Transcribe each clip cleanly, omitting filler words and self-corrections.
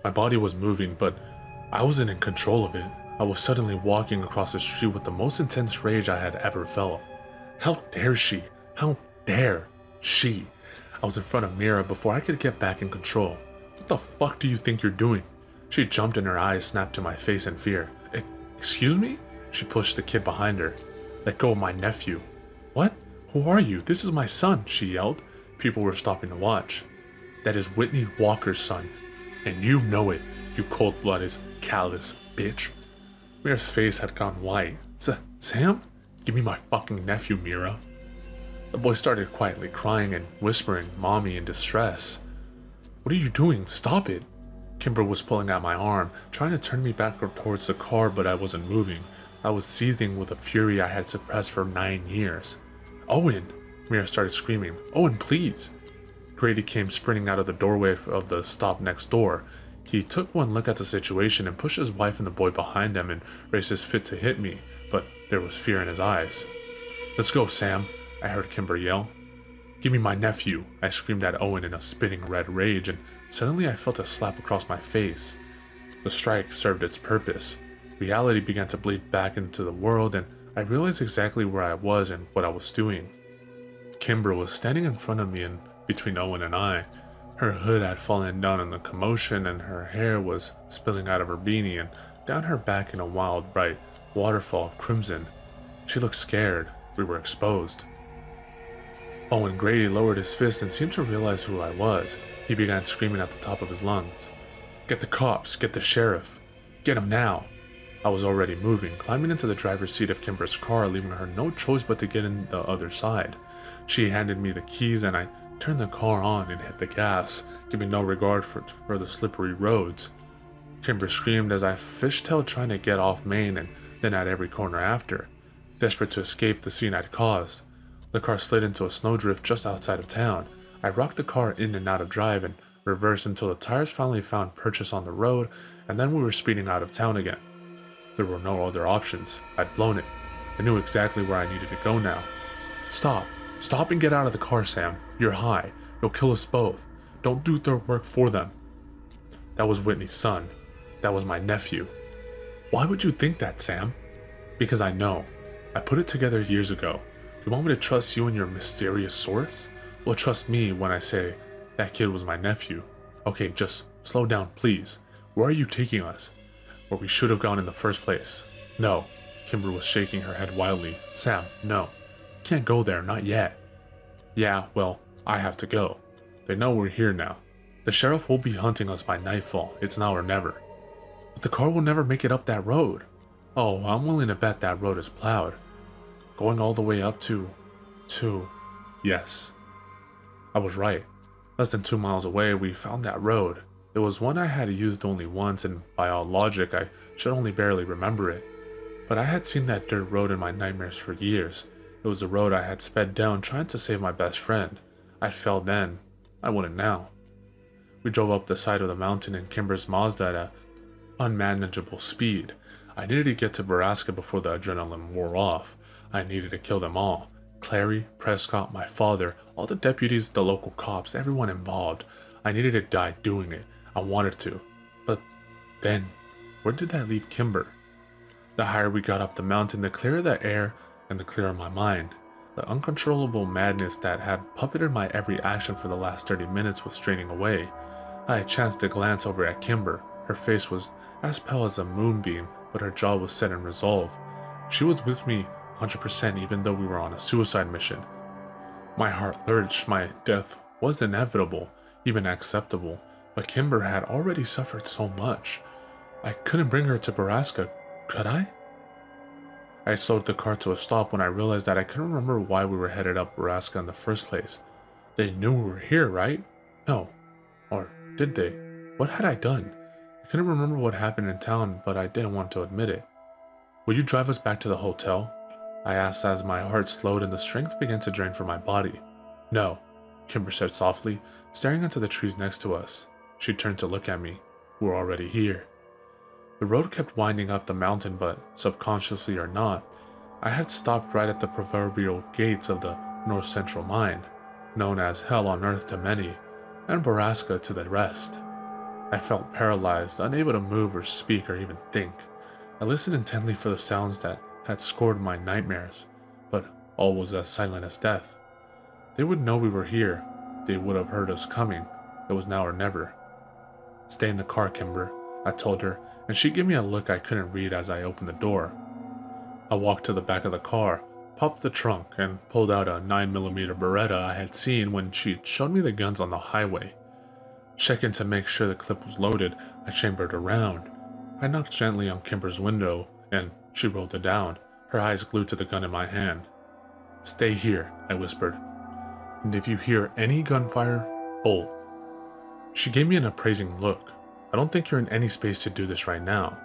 My body was moving, but I wasn't in control of it. I was suddenly walking across the street with the most intense rage I had ever felt. How dare she? How dare she? I was in front of Mira before I could get back in control. What the fuck do you think you're doing? She jumped and her eyes snapped to my face in fear. Excuse me? She pushed the kid behind her. Let go of my nephew. What? Who are you? This is my son, she yelled. People were stopping to watch. That is Whitney Walker's son. And you know it, you cold-blooded, callous bitch. Mira's face had gone white. Sam? Give me my fucking nephew, Mira. The boy started quietly crying and whispering, "Mommy," in distress. What are you doing? Stop it. Kimber was pulling at my arm, trying to turn me back towards the car, but I wasn't moving. I was seething with a fury I had suppressed for 9 years. Owen! Mira started screaming. Owen, please! Grady came sprinting out of the doorway of the stop next door. He took one look at the situation and pushed his wife and the boy behind him and raised his fist to hit me, but there was fear in his eyes. Let's go, Sam, I heard Kimber yell. Give me my nephew, I screamed at Owen in a spitting red rage, and suddenly I felt a slap across my face. The strike served its purpose. Reality began to bleed back into the world, and I realized exactly where I was and what I was doing. Kimber was standing in front of me and between Owen and I. Her hood had fallen down in the commotion, and her hair was spilling out of her beanie and down her back in a wild, bright waterfall of crimson. She looked scared. We were exposed. Owen Grady lowered his fist and seemed to realize who I was. He began screaming at the top of his lungs. Get the cops! Get the sheriff! Get him now! I was already moving, climbing into the driver's seat of Kimber's car, leaving her no choice but to get in the other side. She handed me the keys and I turned the car on and hit the gas, giving no regard for the slippery roads. Kimber screamed as I fishtailed trying to get off Main and then at every corner after, desperate to escape the scene I'd caused. The car slid into a snowdrift just outside of town. I rocked the car in and out of drive and reversed until the tires finally found purchase on the road, and then we were speeding out of town again. There were no other options. I'd blown it. I knew exactly where I needed to go now. Stop. Stop and get out of the car, Sam. You're high. You'll kill us both. Don't do their work for them. That was Whitney's son. That was my nephew. Why would you think that, Sam? Because I know. I put it together years ago. You want me to trust you and your mysterious source? Well, trust me when I say that kid was my nephew. Okay, just slow down, please. Where are you taking us? Where we should have gone in the first place. No. Kimber was shaking her head wildly. Sam, no. Can't go there, not yet. Yeah, well, I have to go. They know we're here now. The sheriff will be hunting us by nightfall. It's now or never. But the car will never make it up that road. Oh, I'm willing to bet that road is plowed. Going all the way up to... Yes. I was right. Less than 2 miles away, we found that road. It was one I had used only once, and by all logic, I should only barely remember it. But I had seen that dirt road in my nightmares for years. It was the road I had sped down trying to save my best friend. I'd failed then. I wouldn't now. We drove up the side of the mountain in Kimber's Mazda at an unmanageable speed. I needed to get to Borrasca before the adrenaline wore off. I needed to kill them all. Clary, Prescott, my father, all the deputies, the local cops, everyone involved. I needed to die doing it. I wanted to. But then, where did that leave Kimber? The higher we got up the mountain, the clearer the air and the clearer my mind. The uncontrollable madness that had puppeted my every action for the last 30 minutes was straining away. I had chanced to glance over at Kimber. Her face was as pale as a moonbeam, but her jaw was set in resolve. She was with me 100% even though we were on a suicide mission. My heart lurched. My death was inevitable, even acceptable, but Kimber had already suffered so much. I couldn't bring her to Borrasca, could I? I slowed the car to a stop when I realized that I couldn't remember why we were headed up Borrasca in the first place. They knew we were here, right? No. Or did they? What had I done? I couldn't remember what happened in town, but I didn't want to admit it. Will you drive us back to the hotel? I asked as my heart slowed and the strength began to drain from my body. No, Kimber said softly, staring into the trees next to us. She turned to look at me. We're already here. The road kept winding up the mountain, but subconsciously or not, I had stopped right at the proverbial gates of the North Central Mine, known as Hell on Earth to many, and Borrasca to the rest. I felt paralyzed, unable to move or speak or even think. I listened intently for the sounds that had scored my nightmares, but all was as silent as death. They would know we were here. They would have heard us coming. It was now or never. "Stay in the car, Kimber," I told her, and she gave me a look I couldn't read as I opened the door. I walked to the back of the car, popped the trunk, and pulled out a 9mm Beretta I had seen when she showed me the guns on the highway. Checking to make sure the clip was loaded, I chambered around. I knocked gently on Kimber's window, and she rolled it down, her eyes glued to the gun in my hand. "Stay here," I whispered, "and if you hear any gunfire, bolt." She gave me an appraising look. "I don't think you're in any space to do this right now."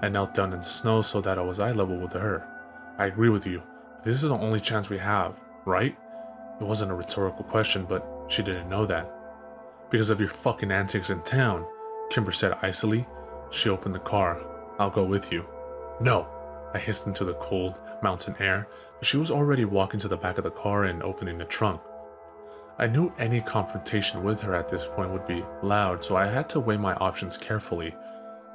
I knelt down in the snow so that I was eye level with her. "I agree with you. This is the only chance we have, right?" It wasn't a rhetorical question, but she didn't know that. "Because of your fucking antics in town," Kimber said icily. She opened the car. "I'll go with you." "No!" I hissed into the cold mountain air, but she was already walking to the back of the car and opening the trunk. I knew any confrontation with her at this point would be loud, so I had to weigh my options carefully.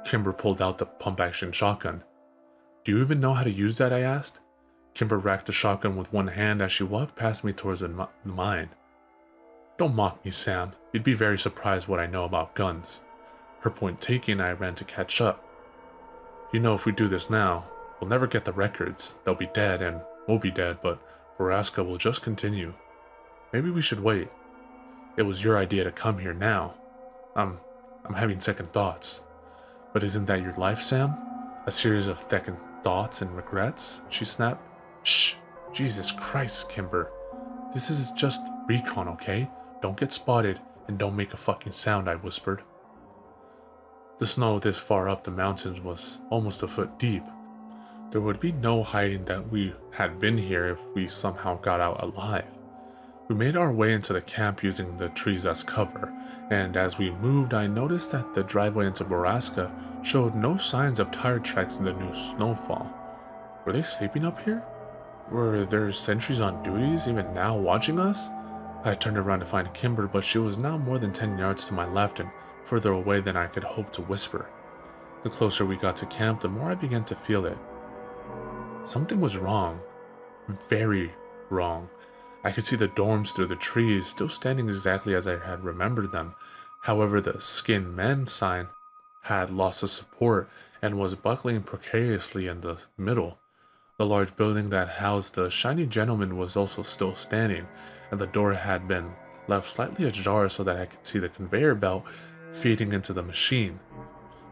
Kimber pulled out the pump-action shotgun. "Do you even know how to use that?" I asked. Kimber racked the shotgun with one hand as she walked past me towards mine. "Don't mock me, Sam. You'd be very surprised what I know about guns." Her point taken, I ran to catch up. "You know, if we do this now, we'll never get the records. They'll be dead, and we'll be dead, but Borrasca will just continue. Maybe we should wait. It was your idea to come here now. I'm having second thoughts." "But isn't that your life, Sam? A series of second thoughts and regrets?" she snapped. "Shh! Jesus Christ, Kimber. This is just recon, okay? Don't get spotted, and don't make a fucking sound," I whispered. The snow this far up the mountains was almost a foot deep. There would be no hiding that we had been here if we somehow got out alive. We made our way into the camp using the trees as cover, and as we moved I noticed that the driveway into Borrasca showed no signs of tire tracks in the new snowfall. Were they sleeping up here? Were there sentries on duties even now watching us? I turned around to find Kimber, but she was now more than 10 yards to my left and further away than I could hope to whisper. The closer we got to camp, the more I began to feel it. Something was wrong. Very wrong. I could see the dorms through the trees, still standing exactly as I had remembered them. However, the Skin Men sign had lost its support and was buckling precariously in the middle. The large building that housed the shiny gentleman was also still standing, and the door had been left slightly ajar so that I could see the conveyor belt feeding into the machine.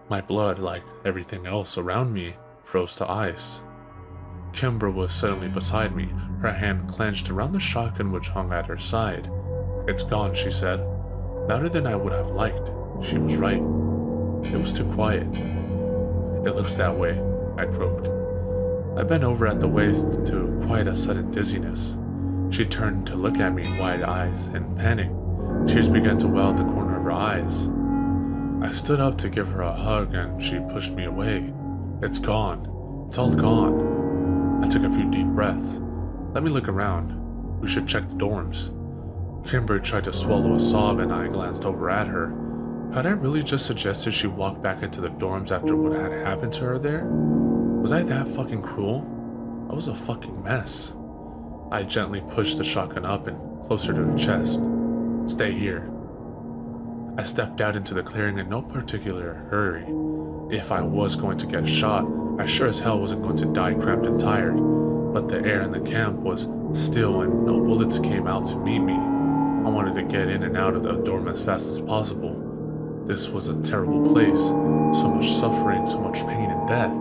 My blood, like everything else around me, froze to ice. Kimber was suddenly beside me, her hand clenched around the shotgun which hung at her side. "It's gone," she said. Louder than I would have liked. She was right. It was too quiet. "It looks that way," I croaked. I bent over at the waist to quiet a sudden dizziness. She turned to look at me, wide eyes in panic. Tears began to well at the corner of her eyes. I stood up to give her a hug and she pushed me away. "It's gone. It's all gone." I took a few deep breaths. "Let me look around. We should check the dorms." Kimber tried to swallow a sob and I glanced over at her. Had I really just suggested she walk back into the dorms after what had happened to her there? Was I that fucking cruel? I was a fucking mess. I gently pushed the shotgun up and closer to her chest. "Stay here." I stepped out into the clearing in no particular hurry. If I was going to get shot, I sure as hell wasn't going to die cramped and tired, but the air in the camp was still and no bullets came out to meet me. I wanted to get in and out of the dorm as fast as possible. This was a terrible place, so much suffering, so much pain and death.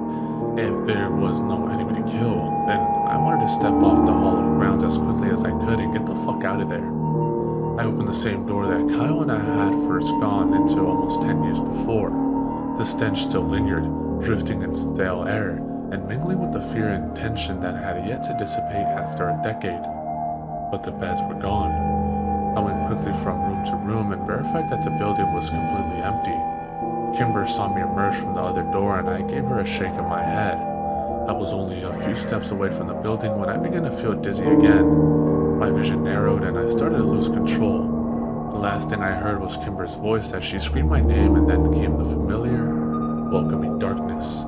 If there was no enemy to kill, then I wanted to step off the hollowed grounds as quickly as I could and get the fuck out of there. I opened the same door that Kyle and I had first gone into almost 10 years before. The stench still lingered, drifting in stale air, and mingling with the fear and tension that had yet to dissipate after a decade. But the beds were gone. I went quickly from room to room and verified that the building was completely empty. Kimber saw me emerge from the other door and I gave her a shake of my head. I was only a few steps away from the building when I began to feel dizzy again. My vision narrowed and I started to lose control. The last thing I heard was Kimber's voice as she screamed my name, and then came the familiar, welcoming darkness.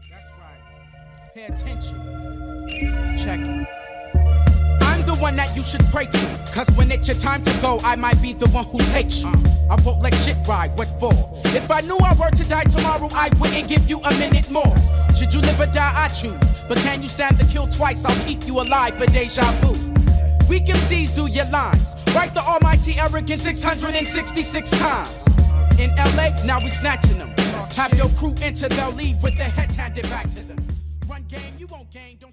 That's right. Pay attention. Check it. I'm the one that you should pray to, cause when it's your time to go, I might be the one who takes you. I won't let shit ride, what for? If I knew I were to die tomorrow, I wouldn't give you a minute more. Should you live or die, I choose. But can you stand the kill twice? I'll keep you alive for deja vu. Weak MCs do your lines. Write the almighty arrogant 666 times. In LA, now we snatching them. Have your crew enter, they'll leave with their heads handed back to them. Run game, you won't gain, don't